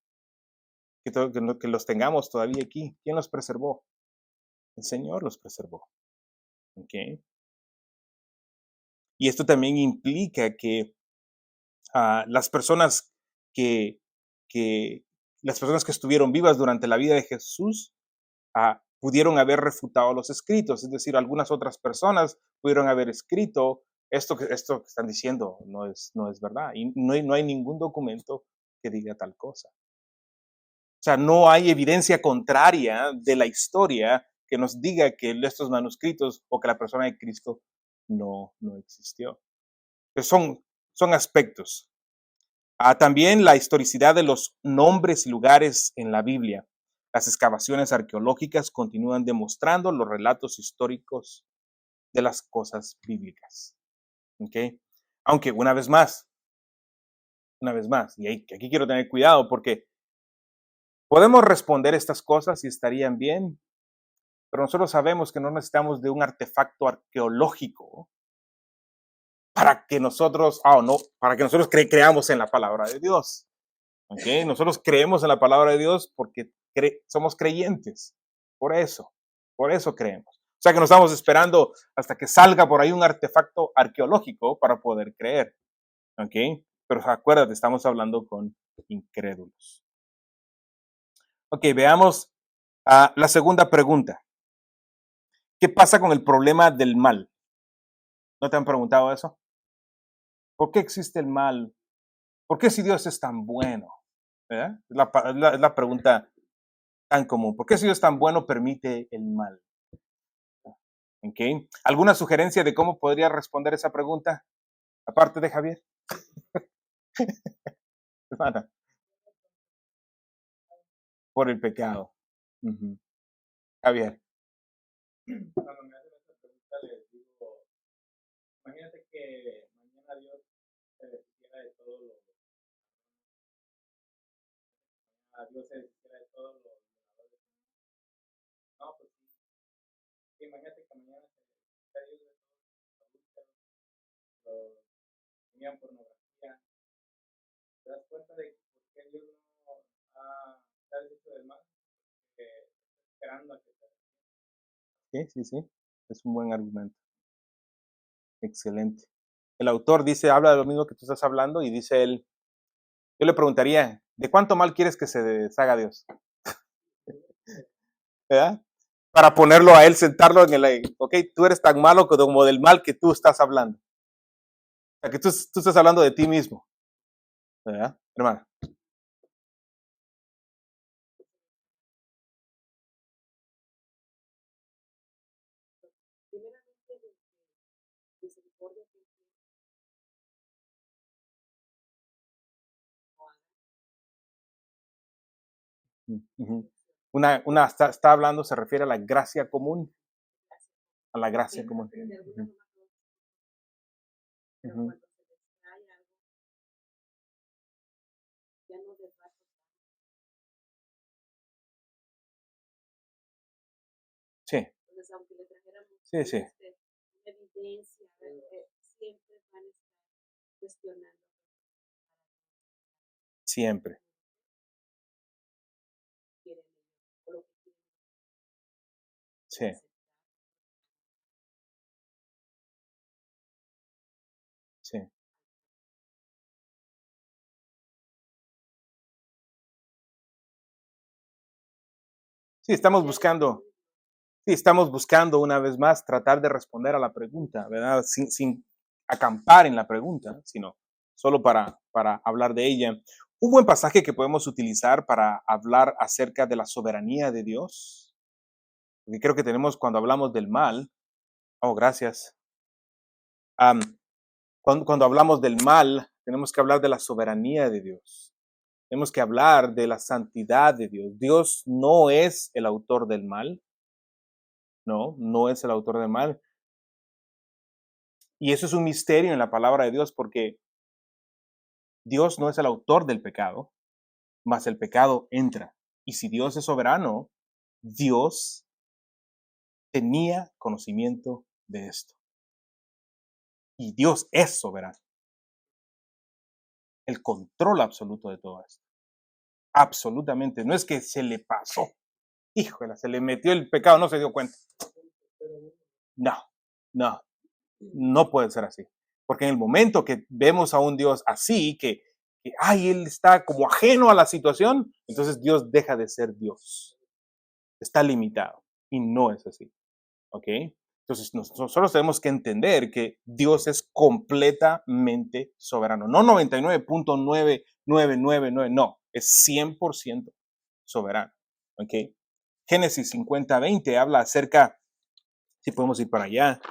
Que los tengamos todavía aquí. ¿Quién los preservó? El Señor los preservó. ¿Okay? Y esto también implica que las personas que, que las personas que estuvieron vivas durante la vida de Jesús pudieron haber refutado los escritos, es decir, algunas otras personas pudieron haber escrito esto que están diciendo no es verdad y no hay ningún documento que diga tal cosa. O sea, no hay evidencia contraria de la historia que nos diga que estos manuscritos o que la persona de Cristo no existió. Entonces son aspectos. También la historicidad de los nombres y lugares en la Biblia. Las excavaciones arqueológicas continúan demostrando los relatos históricos de las cosas bíblicas. ¿Okay? Aunque una vez más, y aquí quiero tener cuidado porque podemos responder estas cosas y estarían bien, pero nosotros sabemos que no necesitamos de un artefacto arqueológico para que nosotros, no, para que nosotros creamos en la palabra de Dios. ¿Okay? Nosotros creemos en la palabra de Dios porque somos creyentes. Por eso creemos. O sea que no estamos esperando hasta que salga por ahí un artefacto arqueológico para poder creer. ¿Okay? Pero acuérdate, estamos hablando con incrédulos. Ok, veamos la segunda pregunta. ¿Qué pasa con el problema del mal? ¿No te han preguntado eso? ¿Por qué existe el mal? ¿Por qué si Dios es tan bueno? ¿Verdad? Es la pregunta tan común. ¿Por qué si Dios tan bueno permite el mal? ¿Okay? ¿Alguna sugerencia de cómo podría responder esa pregunta? Aparte de Javier. Hermana, por el pecado. Ujú. Javier. Cuando me hacen esta pregunta les digo, imagínate que mañana Dios se desquiciera de todo lo, Dios se desquiciera de todo lo, no, pues sí, imagínate que mañana se desquiciera Dios de todos los adúlteros, los que tenían pornografía. ¿Te das cuenta de por qué Dios no ha hecho del mal? Que está esperando a que se... Sí, sí, sí. Es un buen argumento. Excelente. El autor habla de lo mismo que tú estás hablando y dice él, yo le preguntaría, ¿de cuánto mal quieres que se deshaga Dios? ¿Verdad? Para ponerlo a él, sentarlo en el, ok, tú eres tan malo como del mal que tú estás hablando. O sea, que tú estás hablando de ti mismo. ¿Verdad, hermana? Ujú. Está hablando, se refiere a la gracia común. A la gracia común. Ujú. Ujú. Sí, sí, sí, siempre. Sí, sí. Sí, estamos buscando una vez más tratar de responder a la pregunta, ¿verdad? Sin acampar en la pregunta, sino solo para hablar de ella. Un buen pasaje que podemos utilizar para hablar acerca de la soberanía de Dios, porque creo que tenemos cuando hablamos del mal, oh, gracias. Am, cuando hablamos del mal, tenemos que hablar de la soberanía de Dios. Tenemos que hablar de la santidad de Dios. Dios no es el autor del mal, no, no es el autor del mal. Y eso es un misterio en la palabra de Dios porque Dios no es el autor del pecado, mas el pecado entra. Y si Dios es soberano, Dios tenía conocimiento de esto. Y Dios es soberano. El control absoluto de todo esto. Absolutamente. No es que se le pasó. Híjole, se le metió el pecado, no se dio cuenta. No, no, no puede ser así. Porque en el momento que vemos a un Dios así, ay, él está como ajeno a la situación, entonces Dios deja de ser Dios. Está limitado. Y no es así. ¿Ok? Entonces nosotros tenemos que entender que Dios es completamente soberano. No 99.9999, no. Es 100% soberano. ¿Ok? Génesis 50:20 habla acerca, si podemos ir para allá,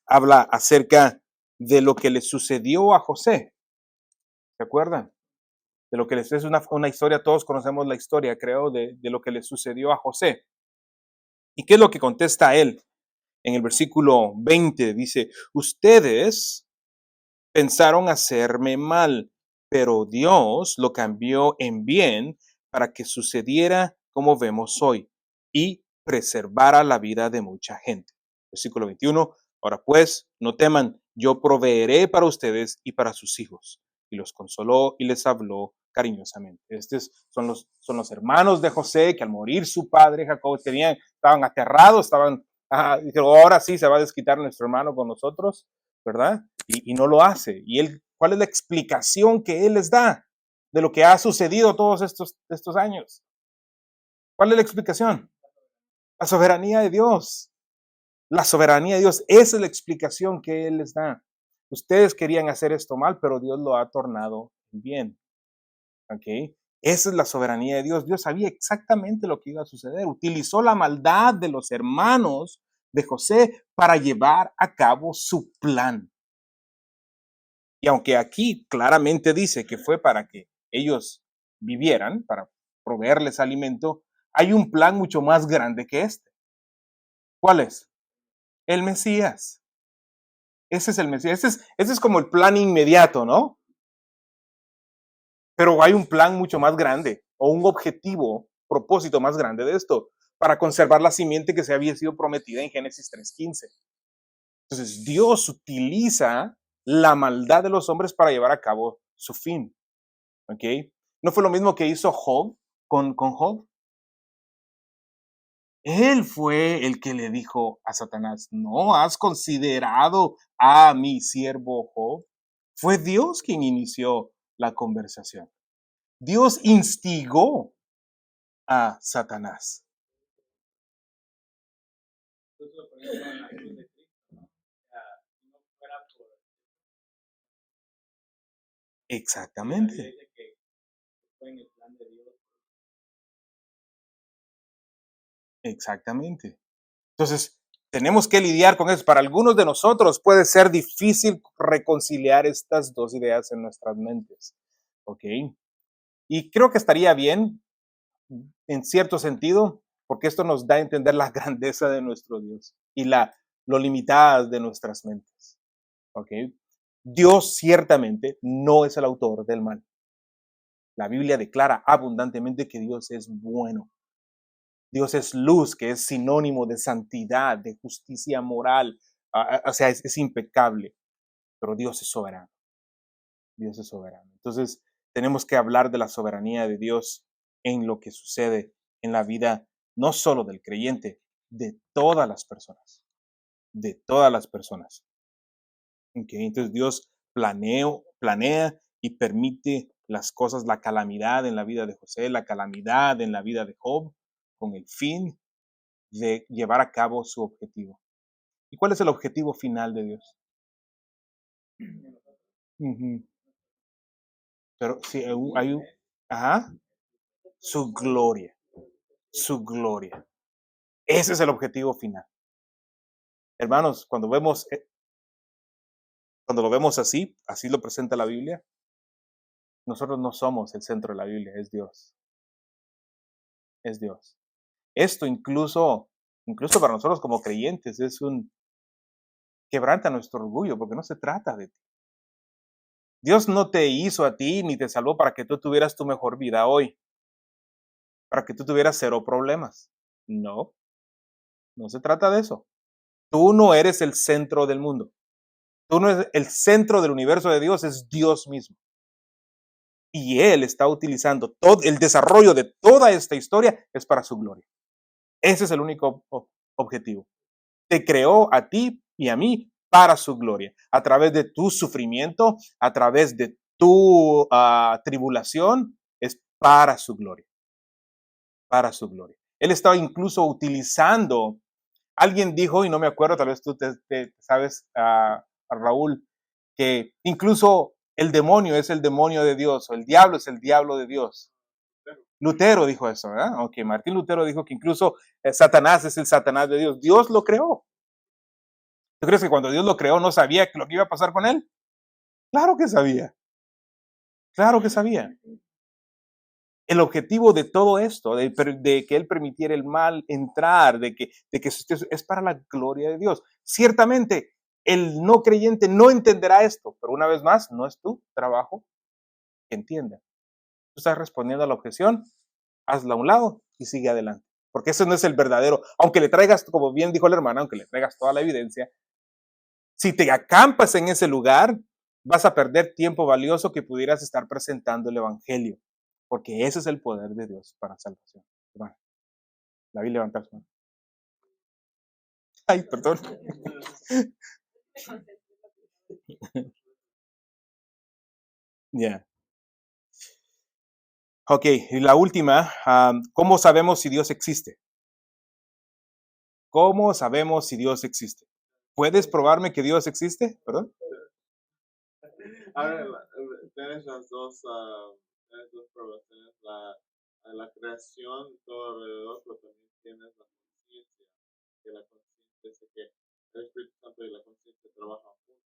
habla acerca de lo que le sucedió a José. ¿Se acuerdan? De lo que les es una historia, todos conocemos la historia, creo, de lo que le sucedió a José. ¿Y qué es lo que contesta él? En el versículo 20 dice, ustedes pensaron hacerme mal, pero Dios lo cambió en bien para que sucediera como vemos hoy y preservara la vida de mucha gente. Versículo 21, ahora pues, no teman, yo proveeré para ustedes y para sus hijos. Y los consoló y les habló cariñosamente. Estos son los hermanos de José que al morir su padre Jacob estaban aterrados, dijeron, ahora sí se va a desquitar nuestro hermano con nosotros, ¿verdad? Y no lo hace. ¿Y él, cuál es la explicación que él les da de lo que ha sucedido todos estos años? ¿Cuál es la explicación? La soberanía de Dios. La soberanía de Dios. Esa es la explicación que él les da. Ustedes querían hacer esto mal, pero Dios lo ha tornado bien. ¿Ok? Esa es la soberanía de Dios. Dios sabía exactamente lo que iba a suceder. Utilizó la maldad de los hermanos de José para llevar a cabo su plan. Y aunque aquí claramente dice que fue para que ellos vivieran, para proveerles alimento, hay un plan mucho más grande que este. ¿Cuál es? El Mesías. Ese es el Mesías. Ese es como el plan inmediato, ¿no? Pero hay un plan mucho más grande o un objetivo, propósito más grande de esto, para conservar la simiente que se había sido prometida en Génesis 3:15. Entonces, Dios utiliza la maldad de los hombres para llevar a cabo su fin. ¿Ok? ¿No fue lo mismo que hizo Job con Job? Él fue el que le dijo a Satanás, ¿no has considerado a mi siervo Job? Fue Dios quien inició la conversación. Dios instigó a Satanás. Exactamente. Exactamente. Entonces, tenemos que lidiar con eso. Para algunos de nosotros puede ser difícil reconciliar estas dos ideas en nuestras mentes. ¿Ok? Y creo que estaría bien, en cierto sentido, porque esto nos da a entender la grandeza de nuestro Dios y lo limitadas de nuestras mentes. ¿Ok? Dios ciertamente no es el autor del mal. La Biblia declara abundantemente que Dios es bueno. Dios es luz, que es sinónimo de santidad, de justicia moral. O sea, es impecable, pero Dios es soberano. Dios es soberano. Entonces, tenemos que hablar de la soberanía de Dios en lo que sucede en la vida, no solo del creyente, de todas las personas. De todas las personas. Okay, entonces, Dios planea y permite las cosas, la calamidad en la vida de José, la calamidad en la vida de Job, con el fin de llevar a cabo su objetivo. ¿Y cuál es el objetivo final de Dios? Ujú. Pero sí, ajá, su gloria, su gloria. Ese es el objetivo final. Hermanos, cuando lo vemos así, así lo presenta la Biblia, nosotros no somos el centro de la Biblia, es Dios, es Dios. Esto incluso para nosotros como creyentes, quebranta nuestro orgullo, porque no se trata de ti. Dios no te hizo a ti ni te salvó para que tú tuvieras tu mejor vida hoy, para que tú tuvieras cero problemas. No, no se trata de eso. Tú no eres el centro del mundo. Tú no eres el centro del universo de Dios, es Dios mismo. Y Él está utilizando todo el desarrollo de toda esta historia es para su gloria. Ese es el único objetivo. Te creó a ti y a mí para su gloria, a través de tu sufrimiento, a través de tu tribulación, es para su gloria, para su gloria. Él estaba incluso utilizando, alguien dijo, y no me acuerdo, tal vez tú te sabes, a Raúl, que incluso el demonio es el demonio de Dios, o el diablo es el diablo de Dios. Lutero dijo eso, ¿verdad? Ok, Martín Lutero dijo que incluso Satanás es el Satanás de Dios. Dios lo creó. ¿Tú crees que cuando Dios lo creó no sabía lo que iba a pasar con él? Claro que sabía, claro que sabía. El objetivo de todo esto, de que Él permitiera el mal entrar, de que es para la gloria de Dios. Ciertamente, el no creyente no entenderá esto, pero una vez más, no es tu trabajo que entienda. Tú estás respondiendo a la objeción, hazla a un lado y sigue adelante. Porque ese no es el verdadero, aunque le traigas, como bien dijo la hermana, aunque le traigas toda la evidencia, si te acampas en ese lugar, vas a perder tiempo valioso que pudieras estar presentando el Evangelio, porque ese es el poder de Dios para salvación. Bueno, David, levantar su mano. Ay, perdón. Ya. Ok, y la última, ¿cómo sabemos si Dios existe? ¿Cómo sabemos si Dios existe? ¿Puedes probarme que Dios existe? ¿Perdón? Ahora, tienes tienes dos pruebas. Tienes la creación todo alrededor, pero también tienes la conciencia. Que la conciencia es que el Espíritu Santo y la conciencia trabajan juntos.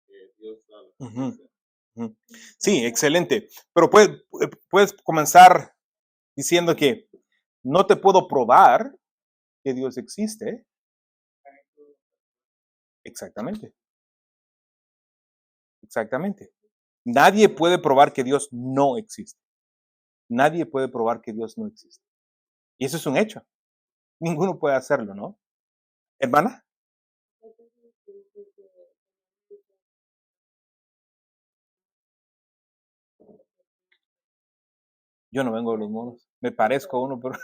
Que Dios da la Ujú, conciencia. ujú. Sí, excelente. Pero puedes comenzar diciendo que no te puedo probar que Dios existe. Exactamente, exactamente. Nadie puede probar que Dios no existe. Nadie puede probar que Dios no existe. Y eso es un hecho. Ninguno puede hacerlo, ¿no? Hermana, yo no vengo de los monos. Me parezco a uno, pero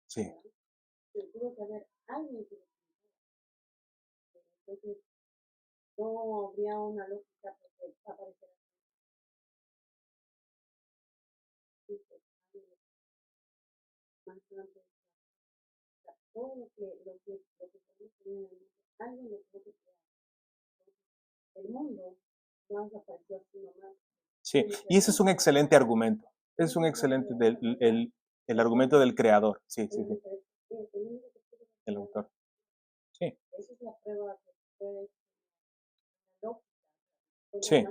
sí. Sí, y ese es un excelente argumento. Es un excelente el argumento del creador. Sí, sí, sí. El autor. Sí, sí.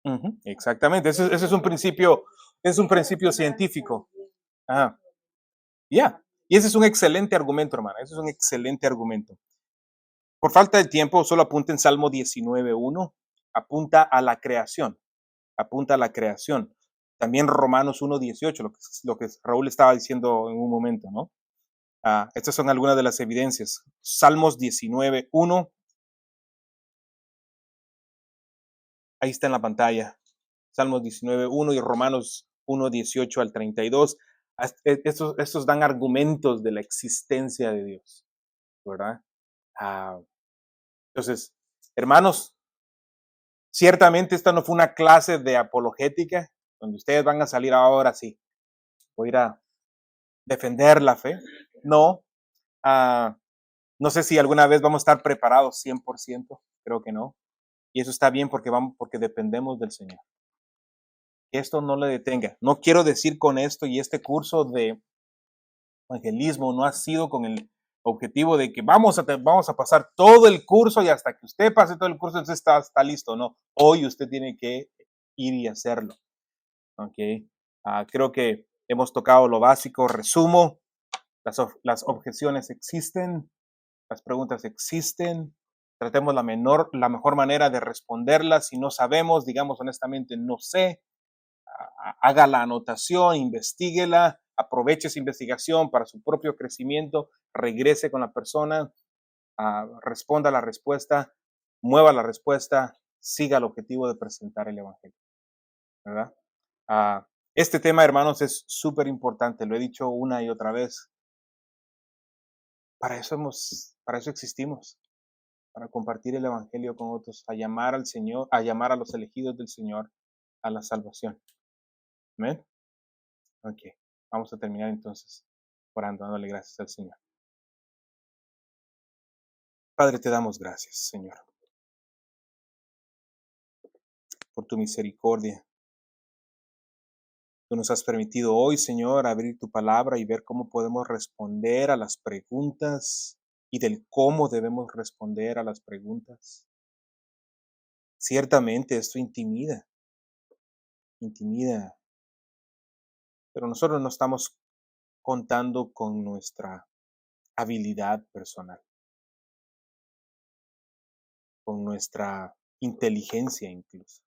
Ujú, exactamente. Ese es un principio científico. Ajá. Ya. Y ese es un excelente argumento, hermana. Ese es un excelente argumento. Por falta de tiempo, solo apunta en Salmo 19:1. Apunta a la creación. Apunta a la creación. También Romanos 1:18, lo que Raúl estaba diciendo en un momento, ¿no? Estas son algunas de las evidencias. Salmos 19:1 Ahí está en la pantalla. Salmos 19:1 y Romanos 1:18 al 32. Estos dan argumentos de la existencia de Dios, ¿verdad? Entonces, hermanos, ciertamente esta no fue una clase de apologética, donde ustedes van a salir ahora sí, voy a ir a defender la fe. No, no sé si alguna vez vamos a estar preparados 100%, creo que no. Y eso está bien porque dependemos del Señor. Que esto no le detenga. No quiero decir con esto, y este curso de evangelismo no ha sido con el objetivo de que vamos a pasar todo el curso y hasta que usted pase todo el curso, entonces está listo. No, hoy usted tiene que ir y hacerlo. ¿Ok? Creo que hemos tocado lo básico. Resumo, las objeciones existen, las preguntas existen. Tratemos la mejor manera de responderlas. Si no sabemos, digamos honestamente, no sé. Haga la anotación, investíguela, aproveche esa investigación para su propio crecimiento, regrese con la persona, responda la respuesta, mueva la respuesta, siga el objetivo de presentar el Evangelio, ¿verdad? Este tema, hermanos, es súper importante, lo he dicho una y otra vez. Para eso existimos, para compartir el Evangelio con otros, a llamar al Señor, a llamar a los elegidos del Señor a la salvación. Amén. Ok, vamos a terminar entonces orando, dándole gracias al Señor. Padre, te damos gracias, Señor, por tu misericordia. Tú nos has permitido hoy, Señor, abrir tu palabra y ver cómo podemos responder a las preguntas y del cómo debemos responder a las preguntas. Ciertamente esto intimida, pero nosotros no estamos contando con nuestra habilidad personal, con nuestra inteligencia incluso.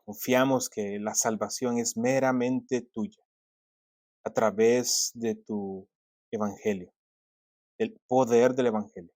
Confiamos que la salvación es meramente tuya a través de tu evangelio, del poder del evangelio.